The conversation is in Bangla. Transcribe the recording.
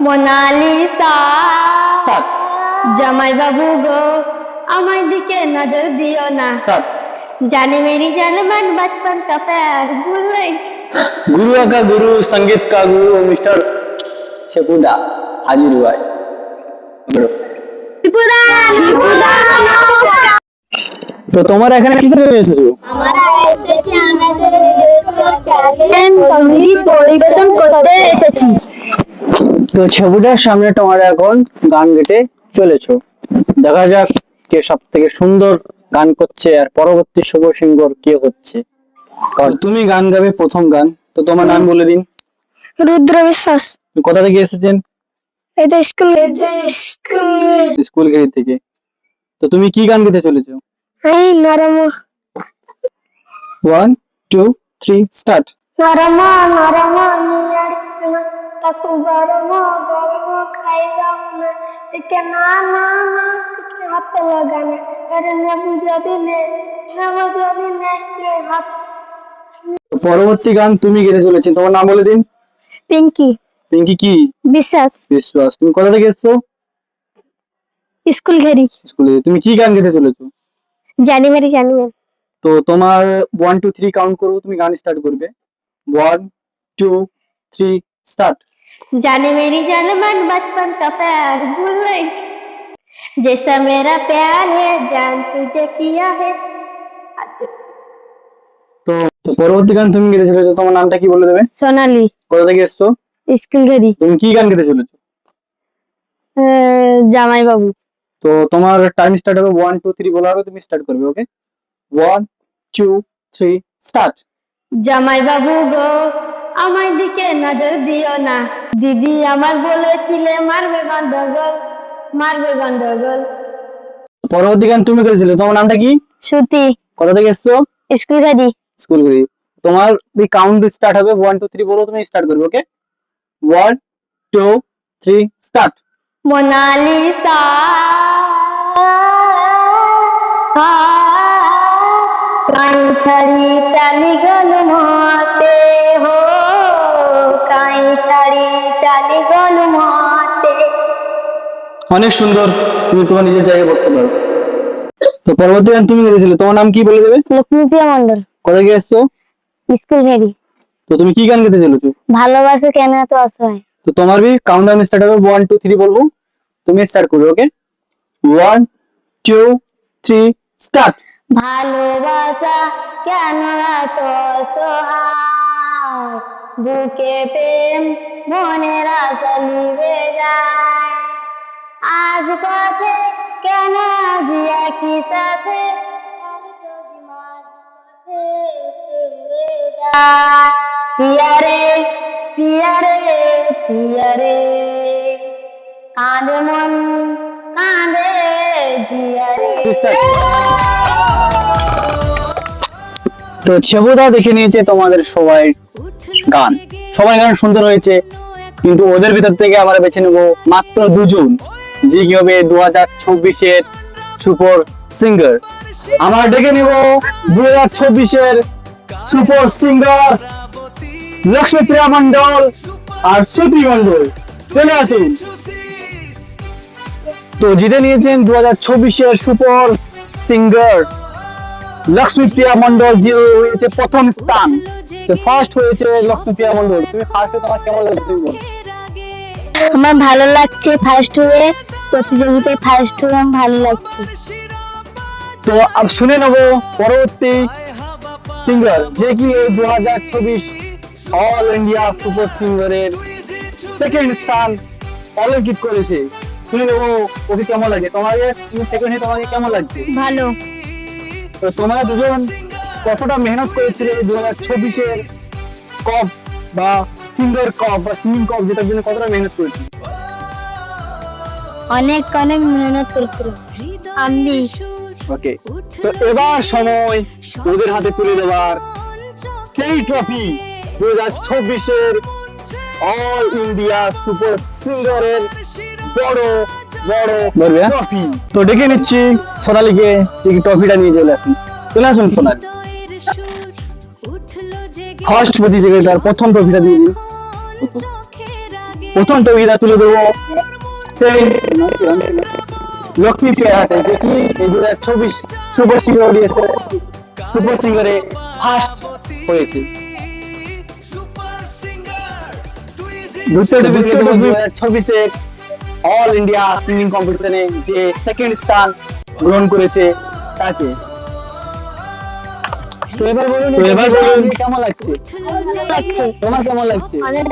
মোনালিসা স্টার্ট জামাই বাবু গো আমার দিকে নজর দিও না स्टार्ट जाने मेरी जान मन बचपन का प्यार भूल गई गुरु का गुरु संगीत का गुरु मिस्टर शेपुदा हाजिर हुआ है শিপুদা শিপুদা নমস্কার তো তোমার এখানে কি জন্য এসেছো আমরা এসেছি আমাদের ট্যালেন্ট সঙ্গীত পরিবেশন করতে এসেছি তো ছেবুটার সামনে তোমরা এখন গান গেতে চলেছো দেখা যাক কে সব থেকে সুন্দর গান করছে আর পরবর্তী শুভ সিঙ্গর কে হচ্ছে কারণ তুমি গান গাবে প্রথম গান তো তোমার নাম বলে দিন রুদ্র বিশ্বাস কোথা থেকে এসেছেন এই যে স্কুল ঘেরি থেকে তো তুমি কি গান গেতে চলেছো এই নরম 1 2 3 স্টার্ট নরম নরম নিয়াড়ছন তাকু গরম গরম খাইবা না টিকে না না না টিকে হাত লাগানা আরে না বুঝা দিলে হাত পরবর্তী গান তুমি গেতে চলেছো তোমার নাম বলে দিন পিঙ্কি পিঙ্কি কি বিশ্বাস বিশ্বাস তুমি কোথা থেকে এসেছো স্কুল ঘেরি স্কুলে তুমি কি গান গেতে চলেছো জানি মেরি তো তোমার 1 2 3 কাউন্ট করব তুমি গান স্টার্ট করবে 1 2 3 স্টার্ট जाने मेरी जान मन बचपन का प्यार भूल गई जैसा मेरा प्यार है जान तुझे किया है তো তো পরবর্তী গান তুমি গেতে চলেছো তোমার নামটা কি বলে দেবে सोनाली কোথা থেকে এসেছো स्कूल घरी তুমি কি গান গেতে চলেছো জামাই বাবু তো তোমার টাইম স্টার্ট হবে 1 2 3 বলা হবে তুমি স্টার্ট করবে ওকে 1 2 3 স্টার্ট জামাই বাবু গো আমার দিকে নজর দিও না দিদি আমার বলেছিলে মারবে গন্ডগোল পরবর্তী গান তুমি গেছিলে তোমার নামটা কি সুতি কোথা থেকে এসেছো স্কুল ঘরি স্কুল থেকে তোমার কাউন্ট স্টার্ট হবে 1 2 3 বলো তুমি স্টার্ট করবে ওকে 1 2 3 স্টার্ট মোনালিসা কাই ছাড়ি চালি গল মতে হো কাই ছাড়ি চালি গল মতে অনেক সুন্দর তুমি তোমার নিজের জায়গায় বসতে পারো তো পরবর্তী গান তুমি গেছিলে তোমার নাম কি বলে দেবে লক্ষ্মীপ্রিয়া মন্ডল কোথা থেকে এসেছো স্কুল ঘেরি তো তুমি কি গান গেতে চলেছো ভালোবাসে কেন এত অসহায় তো তোমার भी কাউন্টডাউন স্টার্ট হবে 1 2 3 বলবো তুমি স্টার্ট করবে ওকে 1 2 3 স্টার্ট ভালোবাসা কেন এত অসহায় বুকে প্রেম মনের আশা লিবে যায় আজ পথে কেন আজি একই সাথে পিয়ারে পিয়ারে পিয়ারে কাঁদে মন কাঁদে জিয়ারে তো ছেবুদা দেখে নিয়েছে তোমাদের সবাই গান সবাই গান সুন্দর হয়েছে কিন্তু ওদের ভিতর থেকে আমরা বেছে নেব মাত্র দুজন যে কি হবে 2024 এর সুপার সিঙ্গার আমরা ডেকে নেব 2024 এর সুপার সিঙ্গার লক্ষ্মীপ্রিয়া মন্ডল আর শ্রুতি মন্ডল চলে আসুন তো জিতে নিয়েছেন 2024 এর সুপার সিঙ্গার লক্ষ্মীপ্রিয়া মন্ডল যে হয়েছে প্রথম স্থান তো ফার্স্ট হয়েছে লক্ষ্মীপ্রিয়া মন্ডল তুমি ফার্স্টে তোমার কেমন লাগছে তুমি বলো আমার ভালো লাগছে ফার্স্ট হয়ে প্রতিযোগিতায় ফার্স্ট হয়ে আমার ভালো লাগছে তো আব শুনে নেব পরবর্তী সিঙ্গার যে কি এই 2024 অল ইন্ডিয়া সুপার সিঙ্গারের সেকেন্ড স্থান অলঙ্কিত করেছে শুনে নেব ওকে কেমন লাগে তোমাকে তুমি সেকেন্ড হয়ে তোমাকে কেমন লাগছে ভালো তো তোমরা দুজন কতটা মেহনত করেছিলে 2024 এর কপ বা সিঙ্গার কপ বা সিঙ্গিং কপ যেটার জন্য কতটা মেহনত করেছিলে অনেক অনেক মেহনত করেছিল আমি ওকে তো এবার সময় ওদের হাতে তুলে দেওয়ার সেই ট্রফি 2024 এর অল ইন্ডিয়া সুপার সিঙ্গারের বড় বড় ট্রফি তো ডেকে নিচ্ছি সোনালীকে যে ট্রফিটা নিয়ে চলে আসুন সোনালী ফার্স্ট প্রতিযোগিতার প্রথম ট্রফিটা দিয়ে দিন প্রথম টপিকটা তুলে দেবো লক্ষ্মী পেয়াহাটে, যেটি এই 2024 সুপার সিঙ্গার অডিয়েন্সে সুপার সিঙ্গারে ফার্স্ট হয়েছে। দ্বিতীয় টপিক 2026 অল ইন্ডিয়া সিঙ্গিং কম্পিটিশনে যে সেকেন্ড স্থান গ্রহণ করেছে তাকে। তো এবার বলুন কেমন লাগছে? লাগছে তোমার কেমন লাগছে? অনেক